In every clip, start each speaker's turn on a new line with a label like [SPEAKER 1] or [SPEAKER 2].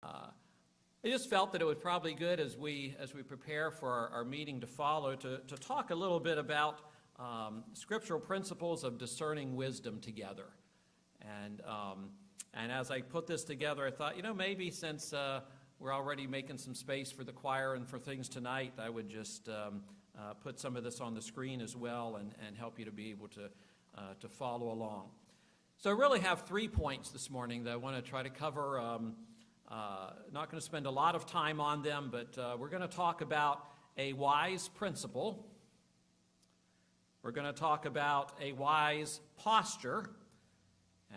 [SPEAKER 1] I just felt that it was probably good as we prepare for our meeting to follow to talk a little bit about scriptural principles of discerning wisdom together. And as I put this together, I thought, maybe since we're already making some space for the choir and for things tonight, I would just put some of this on the screen as well and help you to be able to follow along. So I really have 3 points this morning that I want to try to cover. Not going to spend a lot of time on them, but we're going to talk about a wise principle. We're going to talk about a wise posture,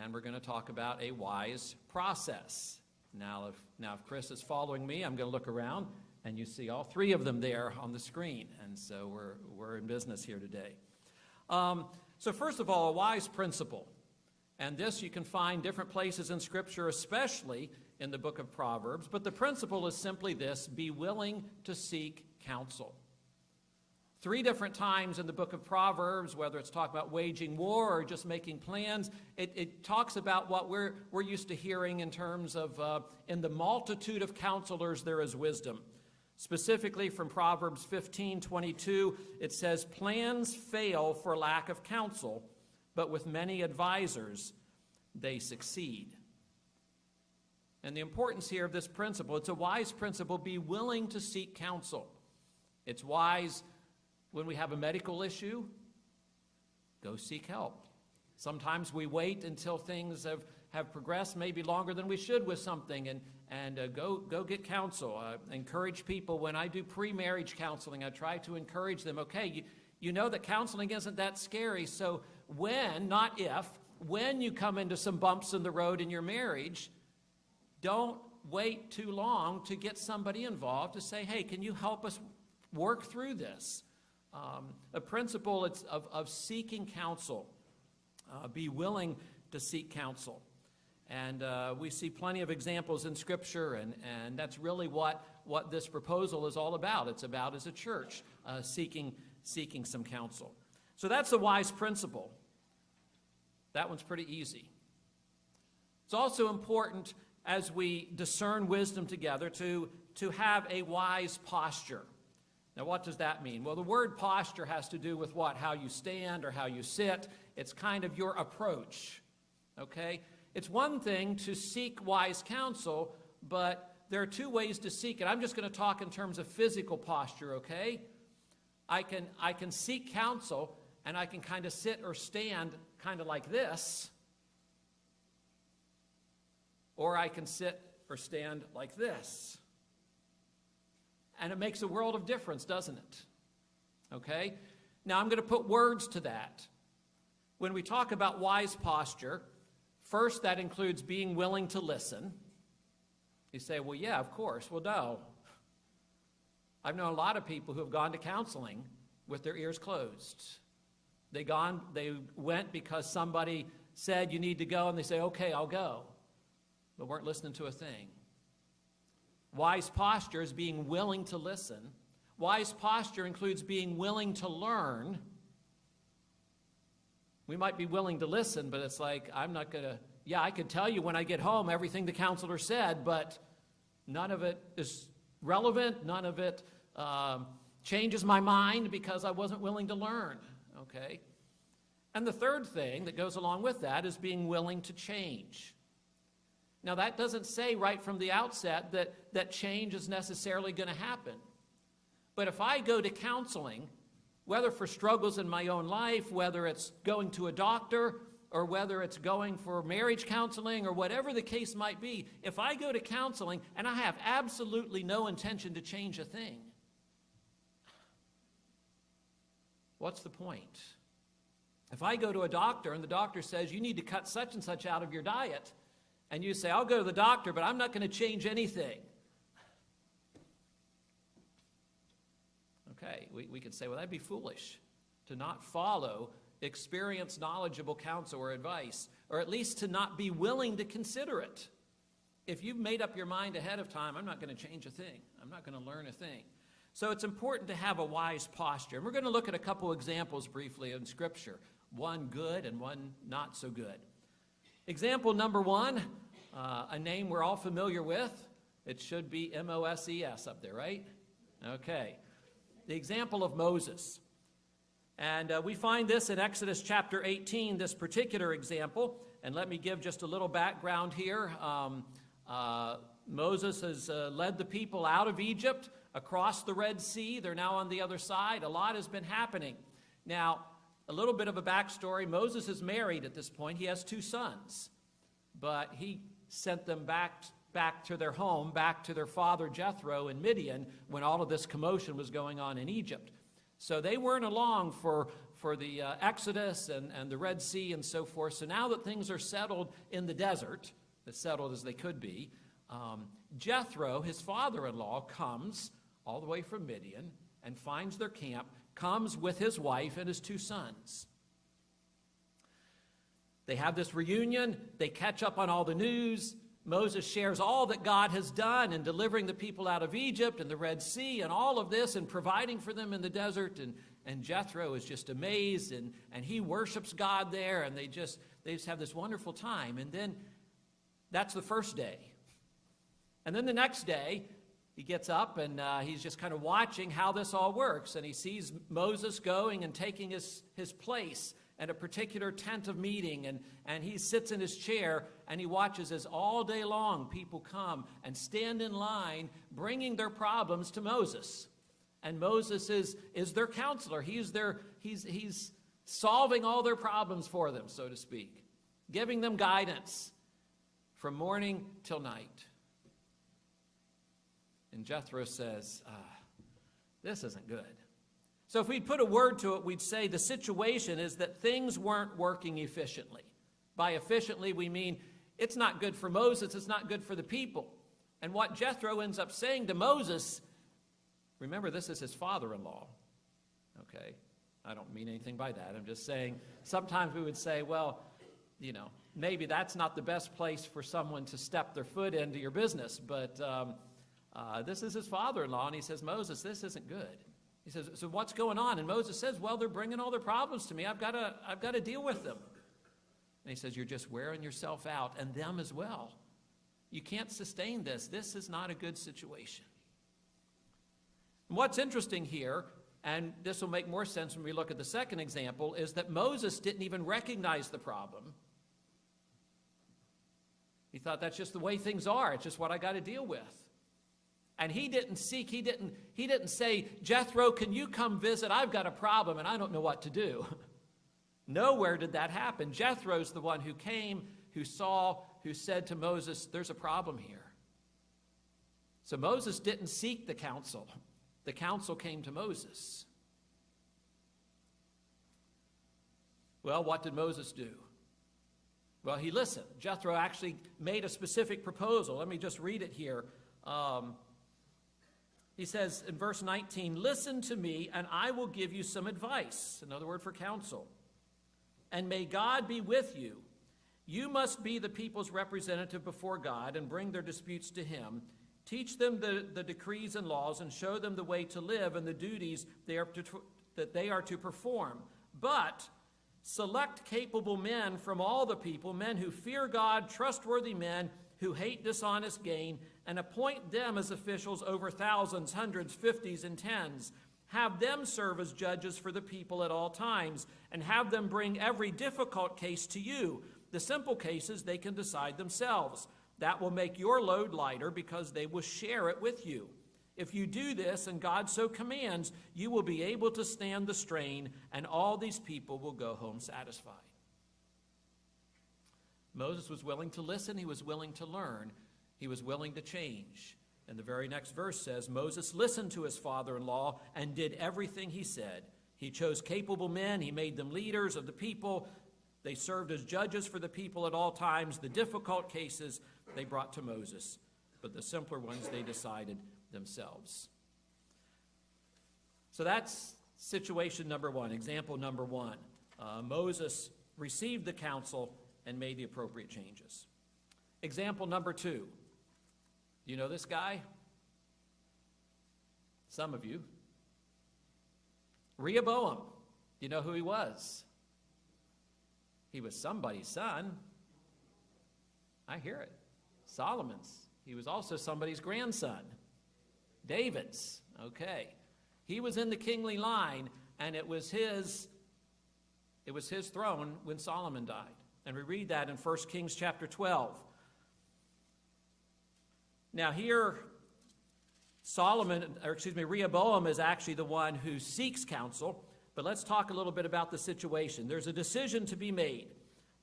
[SPEAKER 1] and we're going to talk about a wise process. Now, if Chris is following me, I'm going to look around, and you see all 3 of them there on the screen, and so we're in business here today. So first of all, a wise principle, and this you can find different places in Scripture, especially in the book of Proverbs, but the principle is simply this: be willing to seek counsel. 3 different times in the book of Proverbs, whether it's talking about waging war or just making plans, it talks about what we're used to hearing in terms of in the multitude of counselors there is wisdom. Specifically from Proverbs 15:22, it says, plans fail for lack of counsel, but with many advisors they succeed. And the importance here of this principle, it's a wise principle: be willing to seek counsel. It's wise when we have a medical issue, go seek help. Sometimes we wait until things have progressed maybe longer than we should with something and go get counsel. Encourage people when I do pre-marriage counseling. I try to encourage them, okay, you know that counseling isn't that scary, so when, not if, when you come into some bumps in the road in your marriage, don't wait too long to get somebody involved to say, hey, can you help us work through this? A principle of seeking counsel. Be willing to seek counsel. And we see plenty of examples in Scripture, and that's really what this proposal is all about. It's about, as a church, seeking some counsel. So that's a wise principle. That one's pretty easy. It's also important as we discern wisdom together to have a wise posture. Now, what does that mean? Well, the word posture has to do with what? How you stand or how you sit. It's kind of your approach, okay? It's one thing to seek wise counsel, but there are 2 ways to seek it. I'm just going to talk in terms of physical posture, okay? I can seek counsel, and I can kind of sit or stand kind of like this, or I can sit or stand like this. And it makes a world of difference, doesn't it? Okay? Now, I'm going to put words to that. When we talk about wise posture, first, that includes being willing to listen. You say, well, yeah, of course. Well, no. I've known a lot of people who have gone to counseling with their ears closed. They went because somebody said you need to go, and they say, okay, I'll go, but weren't listening to a thing. Wise posture is being willing to listen. Wise posture includes being willing to learn. We might be willing to listen, but it's like, I'm not going to, I could tell you when I get home everything the counselor said, but none of it is relevant. None of it changes my mind because I wasn't willing to learn, okay? And the third thing that goes along with that is being willing to change. Now, that doesn't say right from the outset that change is necessarily going to happen. But if I go to counseling, whether for struggles in my own life, whether it's going to a doctor, or whether it's going for marriage counseling, or whatever the case might be, if I go to counseling and I have absolutely no intention to change a thing, what's the point? If I go to a doctor and the doctor says you need to cut such and such out of your diet, and you say, I'll go to the doctor, but I'm not going to change anything. Okay, we could say, well, that'd be foolish to not follow experienced, knowledgeable counsel or advice, or at least to not be willing to consider it. If you've made up your mind ahead of time, I'm not going to change a thing. I'm not going to learn a thing. So it's important to have a wise posture. And we're going to look at a couple examples briefly in Scripture, one good and one not so good. Example number 1, a name we're all familiar with, It should be Moses up there, right? Okay. The example of Moses. And we find this in Exodus chapter 18, this particular example. And let me give just a little background here. Moses has led the people out of Egypt, across the Red Sea. They're now on the other side. A lot has been happening. Now, a little bit of a backstory. Moses is married at this point. He has 2 sons. But he sent them back to their home, back to their father Jethro in Midian when all of this commotion was going on in Egypt. So they weren't along for the Exodus and the Red Sea and so forth. So now that things are settled in the desert, as settled as they could be, Jethro, his father-in-law, comes all the way from Midian and finds their camp, comes with his wife and his 2 sons. They have this reunion. They catch up on all the news. Moses shares all that God has done in delivering the people out of Egypt and the Red Sea and all of this and providing for them in the desert. And Jethro is just amazed, and he worships God there, and they just have this wonderful time. And then that's the first day. And then the next day, he gets up and he's just kind of watching how this all works. And he sees Moses going and taking his place at a particular tent of meeting. And he sits in his chair and he watches as all day long people come and stand in line bringing their problems to Moses. And Moses is their counselor. He's solving all their problems for them, so to speak, giving them guidance from morning till night. And Jethro says, this isn't good. So if we'd put a word to it, we'd say the situation is that things weren't working efficiently. By efficiently, we mean it's not good for Moses, it's not good for the people. And what Jethro ends up saying to Moses, remember, this is his father-in-law. Okay, I don't mean anything by that. I'm just saying sometimes we would say, well, maybe that's not the best place for someone to step their foot into your business, but this is his father-in-law, and he says, Moses, this isn't good. He says, so what's going on? And Moses says, well, they're bringing all their problems to me. I've got to deal with them. And he says, you're just wearing yourself out, and them as well. You can't sustain this. This is not a good situation. And what's interesting here, and this will make more sense when we look at the second example, is that Moses didn't even recognize the problem. He thought that's just the way things are. It's just what I got to deal with. And he didn't say, Jethro, can you come visit? I've got a problem and I don't know what to do. Nowhere did that happen. Jethro's the one who came, who saw, who said to Moses, there's a problem here. So Moses didn't seek the counsel. The counsel came to Moses. Well, what did Moses do? Well, he listened. Jethro actually made a specific proposal. Let me just read it here. He says in verse 19, listen to me and I will give you some advice. Another word for counsel. And may God be with you. You must be the people's representative before God and bring their disputes to him. Teach them the decrees and laws and show them the way to live and the duties that they are to perform. But select capable men from all the people, men who fear God, trustworthy men who hate dishonest gain, and appoint them as officials over thousands, hundreds, fifties, and tens. Have them serve as judges for the people at all times, and have them bring every difficult case to you. The simple cases they can decide themselves. That will make your load lighter because they will share it with you. If you do this, and God so commands, you will be able to stand the strain, and all these people will go home satisfied. Moses was willing to listen. He was willing to learn. He was willing to change. And the very next verse says, Moses listened to his father-in-law and did everything he said. He chose capable men. He made them leaders of the people. They served as judges for the people at all times. The difficult cases they brought to Moses, but the simpler ones they decided themselves. So that's situation number one, example number one. Moses received the counsel and made the appropriate changes. Example number two. Do you know this guy? Some of you. Rehoboam. Do you know who he was? He was somebody's son. I hear it. Solomon's. He was also somebody's grandson. David's. Okay. He was in the kingly line, and it was his throne when Solomon died. And we read that in 1 Kings chapter 12. Now here, Rehoboam is actually the one who seeks counsel. But let's talk a little bit about the situation. There's a decision to be made.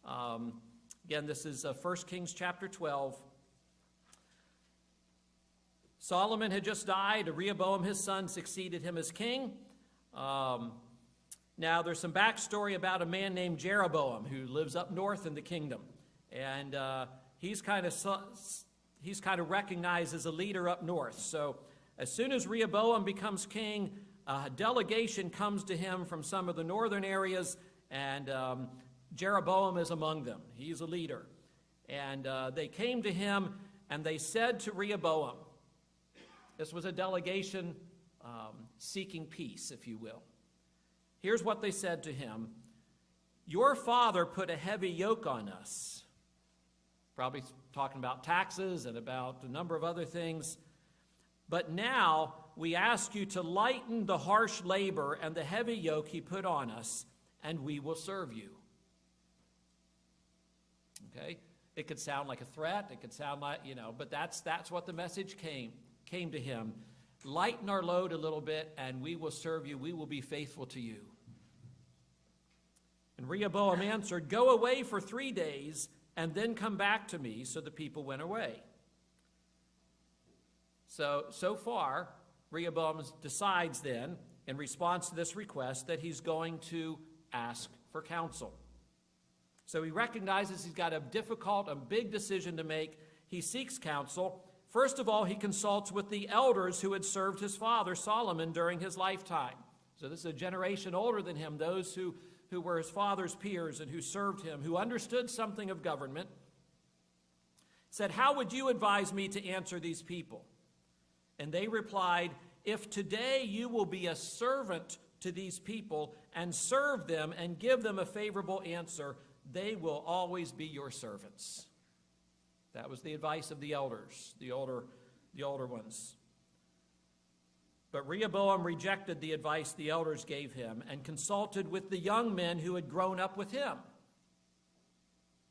[SPEAKER 1] Again, this is 1 Kings chapter 12. Solomon had just died. Rehoboam, his son, succeeded him as king. Now, there's some backstory about a man named Jeroboam who lives up north in the kingdom. And he's kind of recognized as a leader up north. So as soon as Rehoboam becomes king, a delegation comes to him from some of the northern areas, and Jeroboam is among them. He's a leader. And they came to him, and they said to Rehoboam, this was a delegation seeking peace, if you will. Here's what they said to him. Your father put a heavy yoke on us. Probably talking about taxes and about a number of other things. But now we ask you to lighten the harsh labor and the heavy yoke he put on us, and we will serve you. Okay? It could sound like a threat. It could sound like, but that's what the message came to him. Lighten our load a little bit, and we will serve you. We will be faithful to you. And Rehoboam answered, go away for 3 days, and then come back to me. So the people went away. So far, Rehoboam decides then, in response to this request, that he's going to ask for counsel. So he recognizes he's got a difficult, a big decision to make. He seeks counsel. First of all, he consults with the elders who had served his father, Solomon, during his lifetime. So this is a generation older than him, those who were his father's peers and who served him, who understood something of government. Said, how would you advise me to answer these people? And they replied, if today you will be a servant to these people and serve them and give them a favorable answer, they will always be your servants. That was the advice of the elders, the older ones. But Rehoboam rejected the advice the elders gave him and consulted with the young men who had grown up with him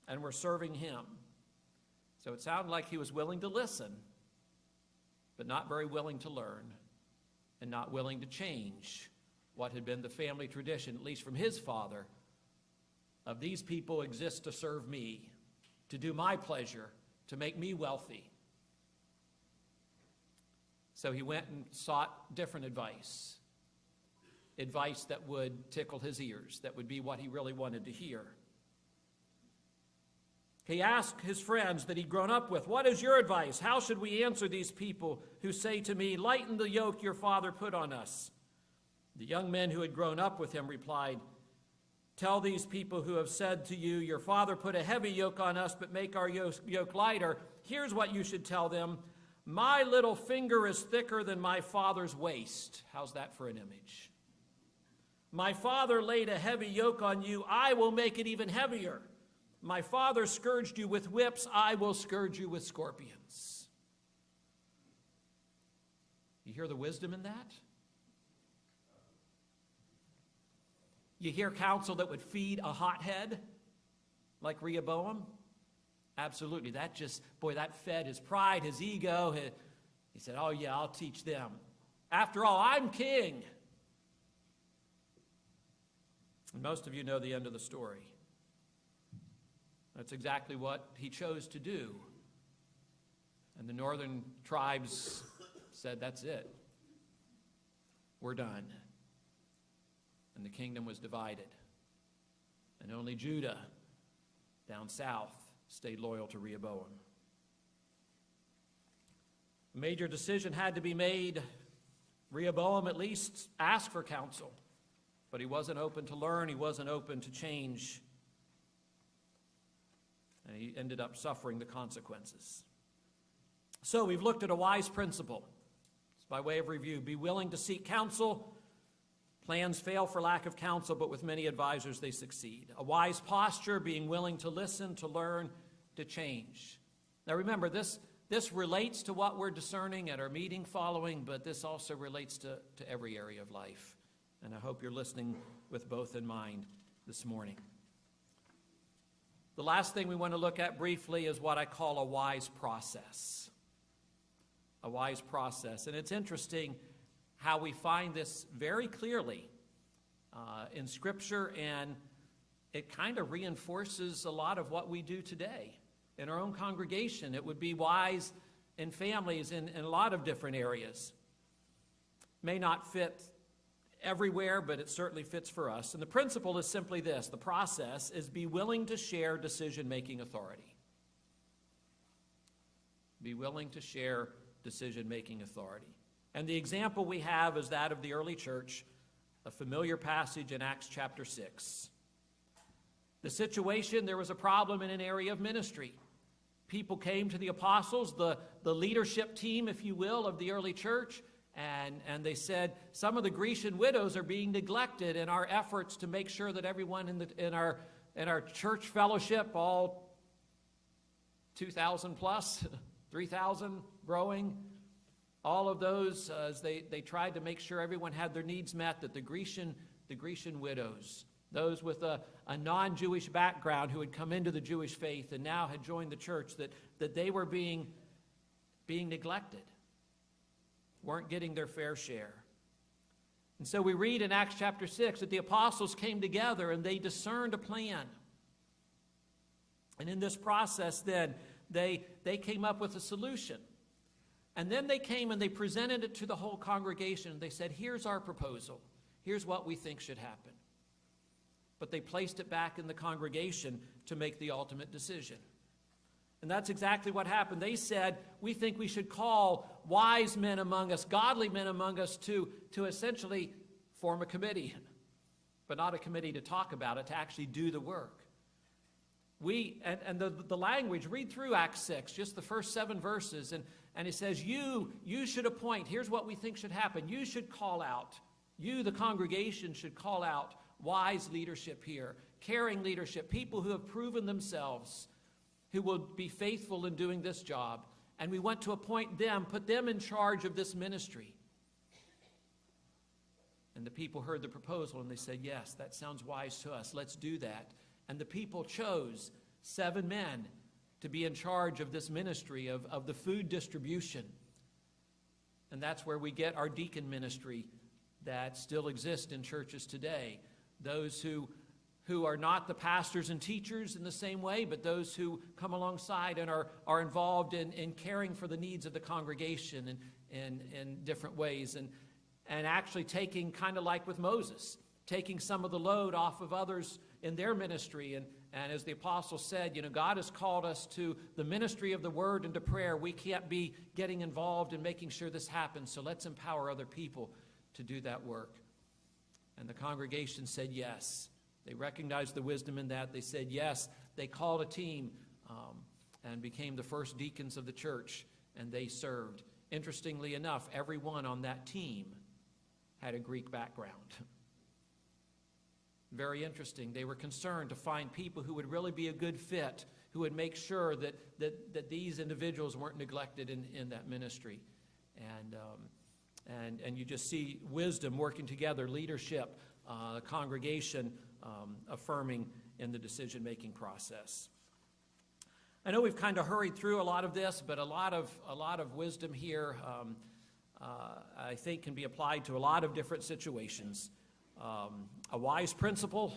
[SPEAKER 1] and were serving him. So it sounded like he was willing to listen, but not very willing to learn and not willing to change what had been the family tradition, at least from his father, of these people exist to serve me, to do my pleasure, to make me wealthy. So he went and sought different advice that would tickle his ears, that would be what he really wanted to hear. He asked his friends that he'd grown up with, what is your advice? How should we answer these people who say to me, lighten the yoke your father put on us? The young men who had grown up with him replied, tell these people who have said to you, your father put a heavy yoke on us, but make our yoke lighter. Here's what you should tell them. My little finger is thicker than my father's waist. How's that for an image? My father laid a heavy yoke on you. I will make it even heavier. My father scourged you with whips. I will scourge you with scorpions. You hear the wisdom in that? You hear counsel that would feed a hothead like Rehoboam? Absolutely. That fed his pride, his ego. He said, oh yeah, I'll teach them. After all, I'm king. And most of you know the end of the story. That's exactly what he chose to do. And the northern tribes said, that's it. We're done. And the kingdom was divided. And only Judah, down south, stayed loyal to Rehoboam. A major decision had to be made. Rehoboam at least asked for counsel, but he wasn't open to learn. He wasn't open to change. And he ended up suffering the consequences. So we've looked at a wise principle. It's by way of review. Be willing to seek counsel. Plans fail for lack of counsel, but with many advisors they succeed. A wise posture, being willing to listen, to learn, to change. Now remember, this this relates to what we're discerning at our meeting following, but this also relates to every area of life. And I hope you're listening with both in mind this morning. The last thing we want to look at briefly is what I call a wise process. A wise process. And it's interesting how we find this very clearly in Scripture, and it kind of reinforces a lot of what we do today. In our own congregation, it would be wise in families in a lot of different areas. May not fit everywhere, but it certainly fits for us. And the principle is simply this. The process is be willing to share decision-making authority. Be willing to share decision-making authority. And the example we have is that of the early church, a familiar passage in Acts chapter 6. The situation, there was a problem in an area of ministry. People came to the apostles, the leadership team, if you will, of the early church, and they said, some of the Grecian widows are being neglected in our efforts to make sure that everyone in our church fellowship, all 2,000 plus, 3,000 growing, all of those, as they tried to make sure everyone had their needs met, that the Grecian widows, those with a non-Jewish background who had come into the Jewish faith and now had joined the church, that they were being neglected, weren't getting their fair share. And so we read in Acts chapter 6 that the apostles came together and they discerned a plan. And in this process then, they came up with a solution. And then they came and they presented it to the whole congregation. They said, here's our proposal. Here's what we think should happen. But they placed it back in the congregation to make the ultimate decision. And that's exactly what happened. They said, we think we should call wise men among us, godly men among us, to essentially form a committee. But not a committee to talk about it, to actually do the work. The language, read through Acts 6, just the first 7 verses, and it says, you should appoint, here's what we think should happen. You should call out, you, the congregation, should call out wise leadership here, caring leadership, people who have proven themselves, who will be faithful in doing this job. And we want to appoint them, put them in charge of this ministry. And the people heard the proposal and they said, yes, that sounds wise to us. Let's do that. And the people chose 7 men to be in charge of this ministry of the food distribution. And that's where we get our deacon ministry that still exists in churches today. Those who are not the pastors and teachers in the same way, but those who come alongside and are involved in caring for the needs of the congregation in different ways. And actually taking, kind of like with Moses, taking some of the load off of others in their ministry. And as the apostle said, God has called us to the ministry of the word and to prayer. We can't be getting involved in making sure this happens, so let's empower other people to do that work. And the congregation said yes. They recognized the wisdom in that. They said yes. They called a team and became the first deacons of the church, and they served. Interestingly enough, everyone on that team had a Greek background. Very interesting. They were concerned to find people who would really be a good fit, who would make sure that these individuals weren't neglected in that ministry. And you just see wisdom working together, leadership, congregation affirming in the decision-making process. I know we've kind of hurried through a lot of this, but a lot of wisdom here, I think, can be applied to a lot of different situations. A wise principle: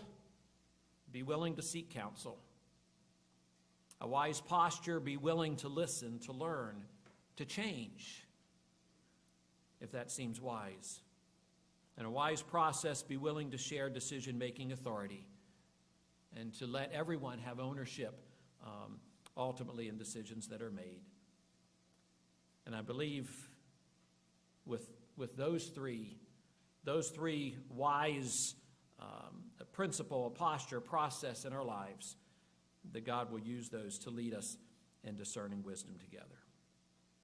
[SPEAKER 1] be willing to seek counsel. A wise posture: be willing to listen, to learn, to change, if that seems wise. And a wise process: be willing to share decision-making authority and to let everyone have ownership ultimately in decisions that are made. And I believe with those three wise principle, a posture, process in our lives, that God will use those to lead us in discerning wisdom together.